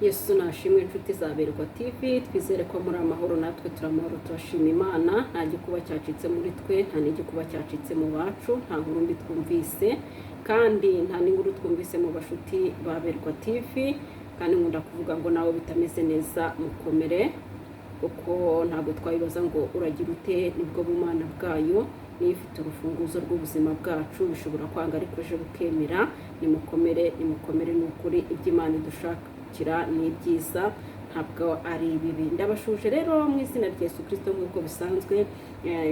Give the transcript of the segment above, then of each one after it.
Yesu nashimwe inshuti za Berwa TV, twizere ko muri amahoro, natwe turamahoro, turashima Imana. Nta gikuba cyacitse muri twe, nta n'igikuba cyacitse mu bacu, nta nkuru mbi twumvise kandi nta n'inkuru twumvise mu bashuti ba Berwa TV. Kandi nkunda kuvuga ngo nawe bitameze neza mukomere, kuko ntabwo twabibaza ngo uragira ute, nibwo bumana bwayo niyo ifite urufunguzo rw'ubuzima bwacu, bishobora kwanga ariko ejo bukemera. Nimukomere n'ukuri, iby'Imana idushakira ni ibyiza, ntabwo ari ibibi. Ndabashuje rero mu izina rya Yesu Kristo nk'uko bisanzwe,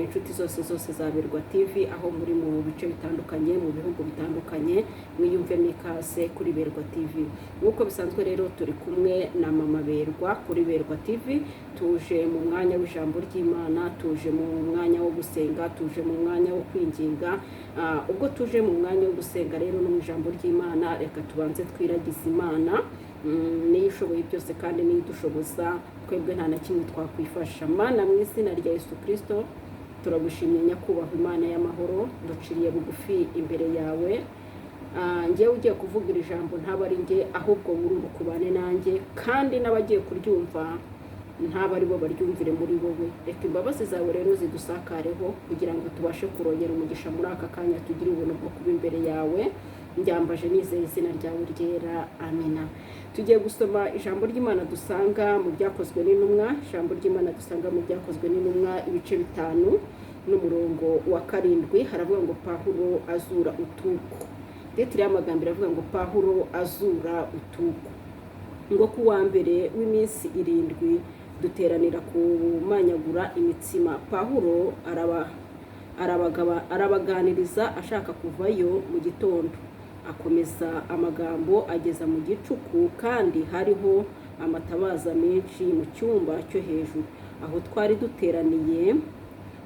inshuti zose za Berwa TV, aho muri mu bice bitandukanye, mu bihugu bitandukanye, mwiyumve mikaze kuri Berwa TV. Nk'uko bisanzwe rero turi kumwe na Mama Berwa kuri Berwa TV. Tuje mu mwanya w'ijambo ry'Imana, tuje mu mwanya wo gusenga, tuje mu mwanya wo kwinginga. Ubwo tuje mu mwanya wo gusenga rero no mu ijambo ry'Imana, reka tubanze twiragize Imana. Niyo ishoboye byose kandi niyo idushoboza, twebwe nta na kimwe twakwifasha. Mana, mu izina rya Yesu Kristo turagushimye nyakubahwa Imana y'amahoro, duciriye bugufi imbere yawe. Ngewe ugiye kuvuga iri jambo ntaba ari nge, ahubwo burundu kubane nanjye, kandi n'abagiye kuryumva ntaba ari bo baryumvire muri wowe. Reka imbabazi zawe rero zidusakareho, kugira ngo tubashe kurongera umugisha muri aka kanya, tugire ubuntu bwo kuba imbere yawe. Njyambaje nizeye izina ryawe ryera, amina. Tugiye gusoma ijambo ry'Imana dusanga mu byakozwe n'intumwa. Ijambo ry'Imana dusanga mu byakozwe n'intumwa ibice 5 n'umurongo wa 7. Haravuga ngo Pawulo azura utuku. Ndetse y'amagambo iravuga ngo Pawulo azura utuku. Ngo ku wa mbere w'iminsi 7 duteranira kumanyagura imitsima. Pawulo arabaganiriza ashaka kuvayo mu gitondo. Akomeza amagambo ageza mu gicuku, kandi hariho amatabaza menshi mu cyumba cyo hejuru. Aho twari duteraniye,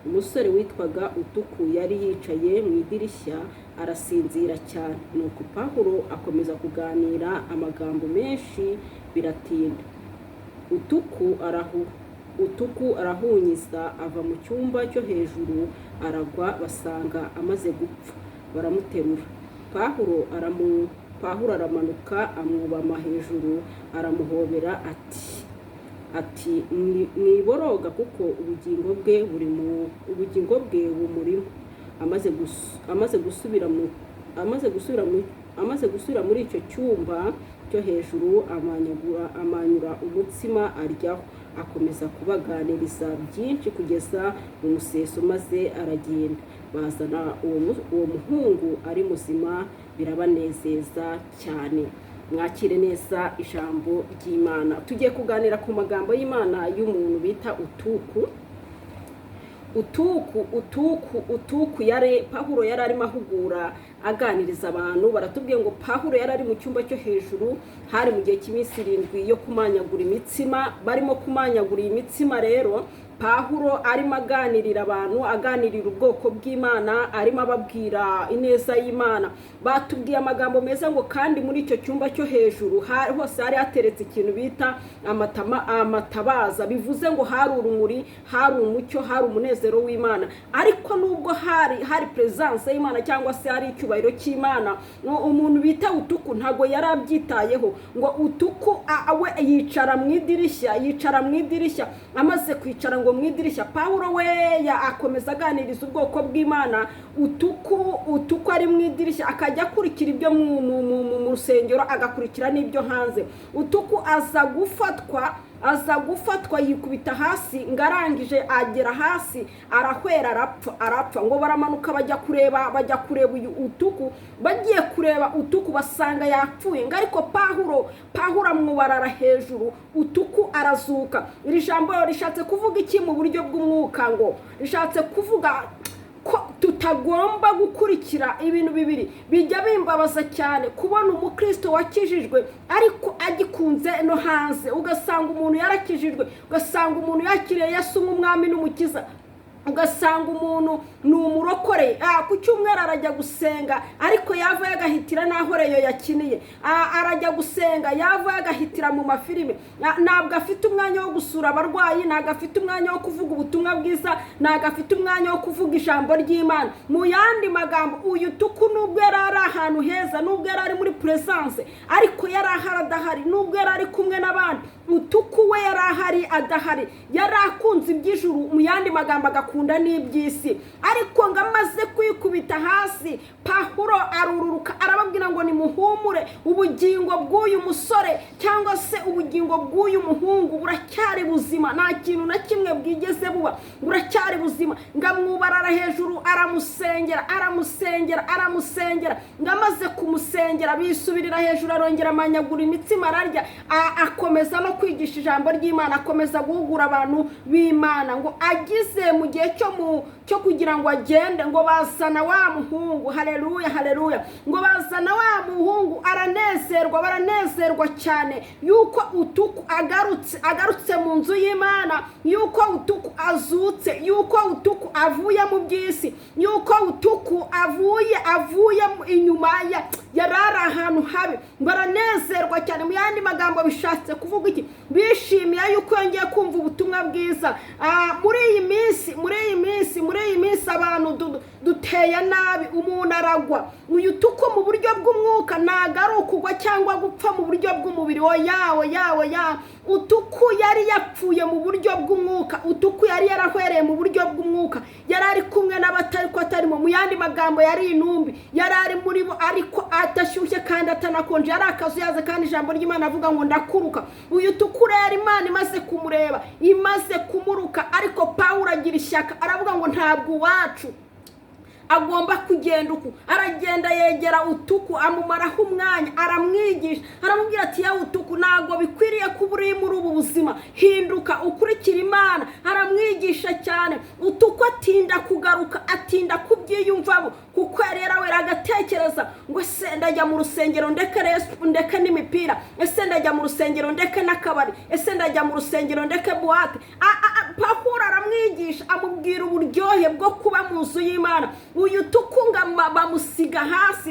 umusore witwaga Utuku yari yicaye mu idirishya arasinzira cyane. Nuko Pawulo akomeza kuganira amagambo menshi, biratinda. Utuku arahunyiza ava mu cyumba cyo hejuru, aragwa, basanga amaze gupfa, baramuterura. Pawulo aramanuka, amwubama hejuru, aramuhobera ati mwiboroga, kuko ubugingo bwe bumurimo. Amaze gusubira muri icyo cyumba cyo hejuru, amanyura umutsima aryaho. Akomeza kubaganiriza byinshi kugeza mu museso, maze aragenda. Bazana uwo muhungu ari muzima, birabanezeza cyane. Mwakire neza ijambo ry'Imana. Tugiye kuganira ku magambo y'Imana y'umuntu bita Utuku. Utuku Pawulo yari arimo ahugura, aganiriza abantu. Baratubwiye ngo Pawulo yari ari mu cyumba cyo hejuru, hari mu gihe cy'iminsi 7 yo kumanyagura imitsima. Barimo kumanyagura imitsima rero, Pawulo arimo aganirira abantu, aganirira ubwoko bw'Imana, arimo ababwira ineza y'Imana. Batubwiye amagambo meza ngo kandi muri icyo cyumba cyo hejuru hose hari hateretse ikintu bita amatabaza. Bivuze ngo hari urumuri, hari umucyo, hari umunezero w'Imana. Ariko nubwo hari presence y'Imana, cyangwa se hari icyubahiro cy'Imana, umuntu bita Utuku ntago yari abyitayeho. Ngo Utuku we yicara mu idirishya. Amaze kwicara ngo mu idirishya, Pawulo we akomeza aganiriza ubwoko bw'Imana. Utuku ari mu idirishya, akajya akurikira ibyo mu rusengero, agakurikira n'ibyo hanze. Utuku aza gufatwa yikubita hasi, ngarangije agera hasi arahwera, arapfa. Ngo baramanuka bajya kureba uyu Utuku. Bagiye kureba Utuku basanga yapfuye. Ariko Pawulo amwubarara hejuru, Utuku arazuka. Iri jambo rishatse kuvuga iki mu buryo bw'umwuka? Ngo rishatse kuvuga ko tutagomba gukurikira ibintu bibiri. Bijya bimbabaza cyane kubona umukristo wakijijwe ariko agikunze no hanze. Ugasanga umuntu yarakijijwe, ugasanga umuntu yakiriye Yesu nk'umwami n'umukiza, ugasanga umuntu ni umurokore ku cyumweru arajya gusenga ariko yavuye agahitira n'aho reyo yakiniye, arajya gusenga yavuye agahitira mu mafilime, ntabwo afite umwanya wo gusura abarwayi, ntabwo afite umwanya wo kuvuga ubutumwa bwiza, ntabwo afite umwanya wo kuvuga ijambo ry'Imana. Mu yandi magambo uyu Tuku nubwo yari ari ahantu heza, nubwo yari ari muri presence, ariko yari ahari adahari, nubwo yari ari kumwe n'abandi, Tuku we yari ahari adahari, yari akunze iby'ijuru, mu yandi magambo agakunda n'iby'isi. Ariko ngo amaze kwikubita hasi, Pawulo arururuka arababwira ngo nimuhumure, ubugingo bw'uyu musore cyangwa se ubugingo bw'uyu muhungu buracyari buzima, nta kintu na kimwe bwigeze buba, buracyari buzima. Ngamwubarara hejuru aramusengera, ngamaze kumusengera bisubirira hejuru, arongera amanyagura imitsima ararya, akomeza no kwigisha ijambo ry'Imana, akomeza guhugura abantu b'Imana. Ngo agize mu gihe cyo kugira ngo agende, ngo bazana wa muhungu, haleluya haleluya, ngo bazana wa muhungu, baranezerwa cyane yuko Tuku agarutse mu nzu y'Imana, yuko Tuku azutse, yuko Tuku avuye mu by'isi, yuko Tuku avuye inyuma yarari ahantu habi. Baranezerwa cyane, mu yandi magambo bishatse kuvuga iki? Bishimiye yuko yongeye kumva ubutumwa bwiza. Muri iyi minsi abantu duteye nabi, umuntu aragwa. Uyu Tuku mu buryo bw'umwuka ntago ari ukugwa cyangwa gupfa mu buryo bw'umubiri, yawe Tuku yari yapfuye mu buryo bw'umwuka, Tuku yari yarahwereye mu buryo bw'umwuka, yari ari kumwe n'abatari ko atarimo, mu yandi magambo yari intumbi, yari ari muri bo ariko atashyushye kandi atanakonje, yari akazuyaze kandi ijambo ry'Imana avuga ngo ndakuruka. Uyu Tuku rero Imana imaze kumureba, imaze kumuruka, ariko Pawulo agira ishyaka aravuga ngo ntabwo uwacu agomba kugenda uku. Aragenda yegera Tuku, amumaraho umwanya, aramwigisha, aramubwira ati ya Tuku ntago bikwiriye kuba uri muri ubu buzima, hinduka ukurikira Imana. Aramwigisha cyane. Tuku atinda kugaruka, atinda kubyiyumvamo, kuko yari yarawera agatekereza ngo ese ndajya mu rusengero ndeke n'imipira, ese ndajya mu rusengero ndeke n'akabari, ese ndajya mu rusengero ndeke buwate. Pawulo aramwigisha, amubwira uburyohe bwo kuba mu nzu y'Imana. Uyu Tuku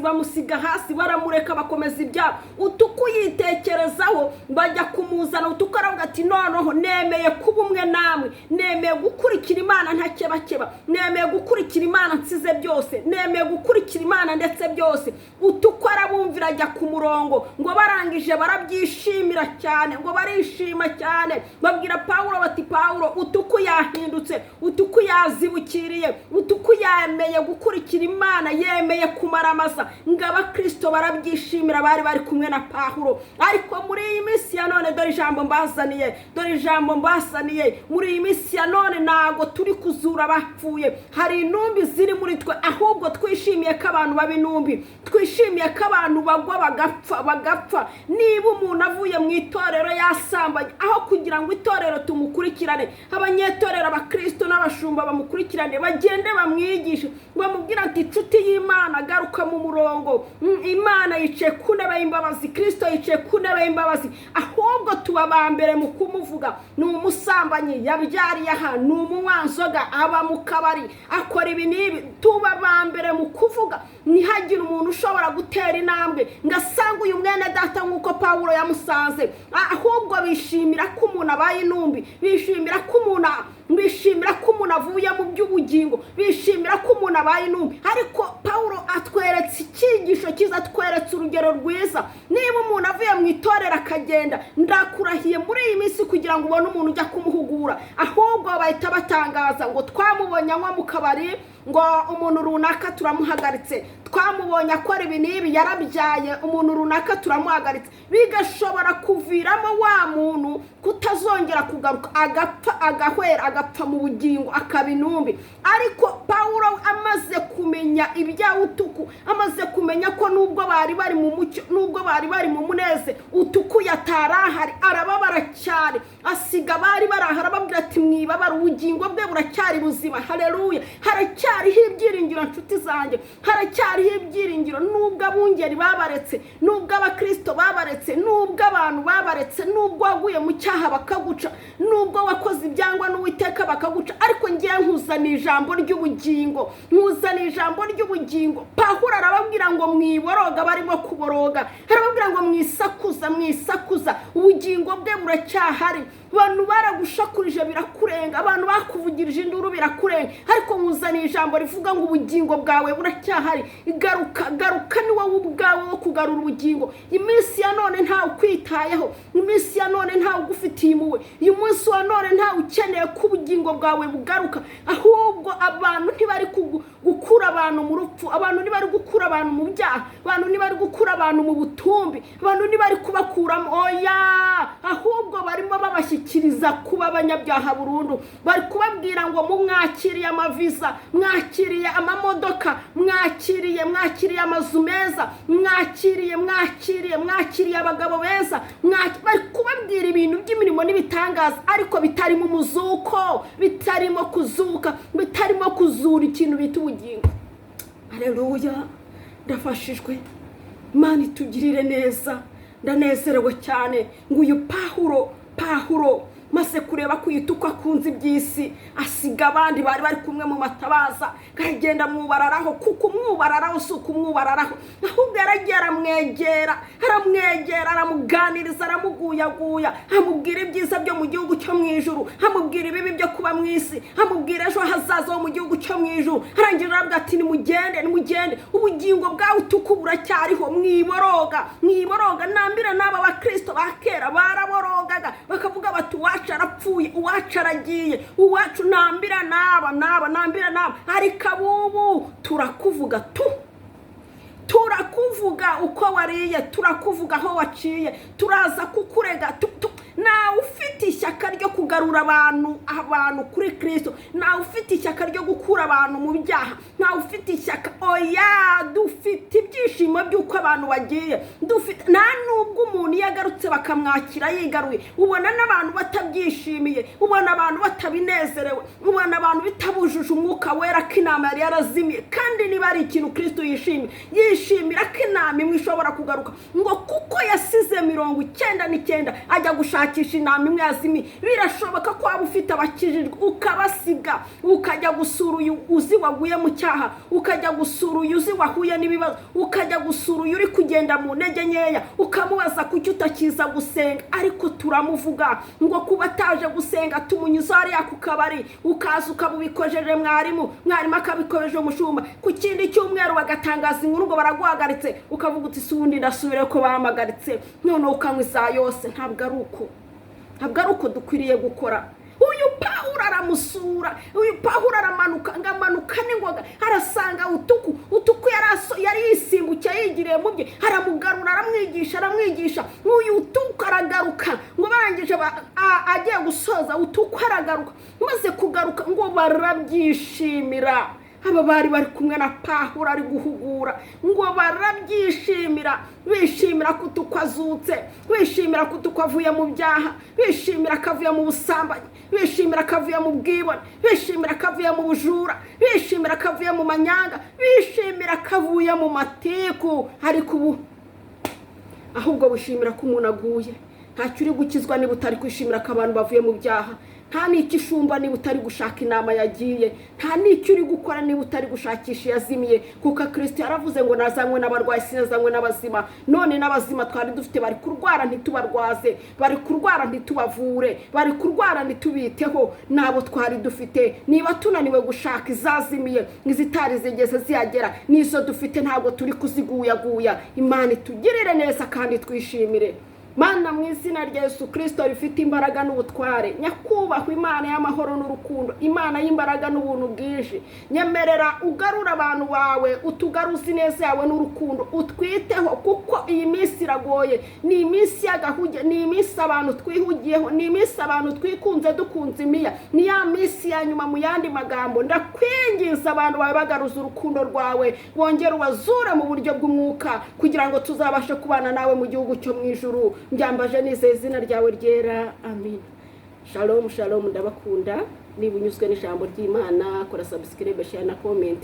bamusiga hasi, baramureka bakomeza ibyabo. Tuku yitekerezaho, bajya kumuzana. Tuku aravuga ati noneho nemeye kuba umwe namwe, nemeye gukurikira Imana ntakebakeba, nemeye gukurikira Imana nsize byose, nemeye gukurikira Imana ndetse byose. Tuku arabumvira, ajya ku murongo. Ngo barangije barabyishimira cyane, ngo barishima cyane, babwira Pawulo bati Pawulo, Tuku yahindutse, Tuku yazibukiriye, Tuku yemeye gukurikira Imana, yemeye kumaramaza. Ngo abakristo barabyishimira, bari kumwe na Pawulo. Ariko muri iyi minsi ya none dore ijambo mbasaniye, muri iyi minsi ya none ntago turi kuzura abapfuye. Hari intumbi ziri muri twe, ahubwo twishimiye ko abantu baba intumbi, twishimiye ko abantu bagwa bagapfa. Niba umuntu avuye mu itorero yasambanye, aho kugira ngo itorero tumukurikirane, abanyetorero abakristo n'abashumba bamukurikirane, bagende bamwigishe, bamubwira ati inshuti y'Imana garuka mu murongo, Imana yicaye ku ntebe y'imbabazi, Kristo yicaye ku ntebe y'imbabazi. Ahubwo tubabambere mu kumuvuga, ni umusambanyi, yabyariye aha, ni umunywanzoga, aba mu kabari, akora ibi n'ibi. Tubabambere mu kuvuga, ntihagire umuntu ushobora gutera intambwe ngasanga uyu mwene data nk'uko Pawulo yamusanze. Ahubwo bishimira ko umuntu abaye intumbi, bishimira ko umuntu avuye mu by'ubugingo, bishimira ko umuntu abaye intumbi. Ariko Pawulo atweretse icyigisho cyiza, atweretse urugero rwiza. Niba umuntu avuye mu itorero akagenda, ndakurahiye muri iyi minsi kugira ngo ubone umuntu ujya kumuhugura, ahubwo bahita batangaza ngo twamubonye anywa mu kabari, ngo umuntu runaka turamuhagaritse, twamubonye akora ibi n'ibi, yarabyaye, umuntu runaka turamuhagaritse. Bigashobora kuviramo wa muntu kutazongera kugaruka, agapfa, agahwera, agapfa mu bugingo, akaba intumbi. Ariko Pawulo amaze kumenya ibya Tuku, amaze kumenya ko nubwo bari mu mucyo, nubwo bari mu muneze, Tuku yatarahari, arababara cyane, asiga bari barahara, babwira ati mwibabara, ubugingo bwe buracyari buzima. Haleluya! Haracyariho ibyiringiro nshuti zanjye, haracyari hariho ibyiringiro, nubwo abungeri babaretse, nubwo abakristo babaretse, nubwo abantu babaretse, nubwo waguye mu cyaha bakaguca, nubwo wakoze ibyangwa n'Uwiteka bakaguca, ariko ngiye nkuzana ijambo ry'ubugingo, nkuzana ijambo ry'ubugingo. Pawulo arababwira ngo mwiboroga, barimo kuboroga, arababwira ngo mwisakuza, ubugingo bwe buracyahari. Abantu baragushakurije birakurenga, abantu bakuvugirije induru birakurenga, ariko nkuzana ijambo rivuga ngo ubugingo bwawe buracyahari. Garuka ni wowe ubwawe wo kugarura ubugingo. Iminsi ya none ntawe ukwitayeho, iminsi ya none ntawe ugufitiye impuhwe, uyu munsi wa none ntawe ukeneye ko ubugingo bwawe bugaruka, ahubwo abantu ntibari gukura abantu mu rupfu, abantu ntibari gukura abantu mu byaha, abantu ntibari gukura abantu mu butumbi, abantu ntibari kubakuramo, oya, ahubwo barimo babashyikiriza kuba abanyabyaha burundu. Bari kubabwira ngo mwakiriye amaviza, mwakiriye amamodoka, mwakiriye amazu meza, mwakiriye abagabo beza, bari kubabwira ibintu by'imirimo n'ibitangaza, ariko bitarimo umuzuko, bitarimo kuzuka, bitarimo kuzura ikintu bita ubugingo. Haleluya, ndafashijwe, Imana itugirire neza. Ndanezerewe cyane ngo uyu Pawulo maze kureba kuyituka kunzi by'isi, asiga abandi bari kumwe mu matabaza, kagenda mwubararaho, kuko umwubararaho si ukumwubararaho, ahubwo yaragera aramwegera, aramuganiriza, aramuguyaguya, amubwira ibyiza byo mu gihugu cyo mu ijuru, amubwira ibibi byo kuba mu isi, amubwira ejo hazaza ho mu gihugu cyo mu ijuru. Arangira aravuga ati nimugende, ubugingo bwawe utuku buracyariho, mwiboroga. Nambira n'aba bakristo bakera baraborogaga, bakavuga bati uwacu arapfuye, uwacu aragiye, uwacu nambira n'aba, ariko abubu turakuvuga turakuvuga uko wariye, turakuvuga aho waciye, turaza kukurega. Nawe ufite ishyaka ryo kugarura abantu kuri Kristo, nawe ufite ishyaka ryo gukura abantu mu byaha, nawe ufite ishyaka, oya, dufite ibyishimo by'uko abantu bagiye, nta nubwo umuntu yagarutse bakamwakira yigaruye, ubona n'abantu batabyishimiye, ubona abantu batabinezerewe, ubona abantu bitabujuje umwuka wera ko inama yari yarazimiye. Kandi niba ari ikintu Kristo yishimira ko inama imwe ishobora kugaruka, ngo kuko yasize 99 ajya gushakisha inama imwe yazimiye. Birashoboka ko waba ufite abakijijwe ukabasiga, ukajya gusura uyu uzi waguye mu cyaha, ukajya gusura uyu uzi wahuye n'ibibazo, ukajya gusura uyu uri kugenda mu ntege nkeya, ukamubaza kuki utakiza gusenga. Ariko turamuvuga ngo kuba ataje gusenga tumunyuza hariya ku kabari, ukaza ukabubikojeje mwarimu akabikojeje umushumba, ku kindi cyumweru bagatangaza inkuru ngo baraguhagaritse, ukavuga uti sundi ndasubire ko bahamagaritse, none ukanywa isaha yose. Ntabwo ari uko dukwiriye gukora. Uyu Pawulo aramusura, uyu Pawulo aramanuka n'ingoga, arasanga utuku yari yisimbukiye yigiriye mu bye, aramugarura, aramwigisha. Uyu utuku aragaruka, ngo barangije agiye gusoza, utuku aragaruka, maze kugaruka ngo barabyishimira. Aba bari kumwe na Pawulo ari guhugura, ngo barabyishimira, bishimira ko tukwazutse, bishimira ko tukwavuye mu byaha, bishimira kavuye mu busambanyi, bishimira kavuye mu bwibone, bishimira kavuye mu bujura, bishimira kavuye mu manyanga, bishimira kavuye mu matiku. Ariko ubu ahubwo bishimira ko umuntu aguye. Ntacyo uri gukizwa niba utari kwishimira ko abantu bavuye mu byaha, nta n'icyo ishumba niba utari gushaka inama yagiye, nta n'icyo uri gukora niba utari gushakisha yazimiye, kuko Kristo yaravuze ngo nazanywe n'abarwayi sinazanywe n'abazima. None n'abazima twari dufite bari kurwara ntitubarwaze, bari kurwara ntitubavure, bari kurwara ntitubiteho. Nabo twari dufite, niba tunaniwe gushaka izazimiye, izitari zigeze ziyagera, nizo dufite ntabwo turi kuziguyaguya. Imana itugirire neza kandi twishimire. Mana mu izina rya Yesu Kristo rifite imbaraga n'ubutware, nyakubahwa Imana y'amahoro n'urukundo, Imana y'imbaraga n'ubuntu bwinshi, nyemerera ugarura abantu bawe, utugaruzi neza yawe n'urukundo, utwiteho, kuko iyi minsi iragoye. Ni iminsi y'agahuge, ni iminsi abantu twihugiyeho, ni iminsi abantu twikunze dukunze imiya, ni ya minsi ya nyuma. Mu yandi magambo, ndakwinginze abantu bawe bagaruza urukundo rwawe, bongera ubazure mu buryo bw'umwuka, kugira ngo tuzabashe kubana nawe mu gihugu cyo mu ijuru. Mbyambaje nizeye izina ryawe ryera, amen. Shalom, ndabakunda. Niba unyuzwe n'ijambo ry'Imana, kora subscribe, share na comment,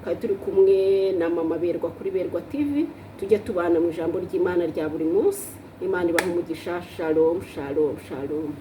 twari turi kumwe na mama Berwa kuri Berwa TV, tujya tubana mu ijambo ry'Imana rya buri munsi. Imana ibaha umugisha. Shalom shalom shalom.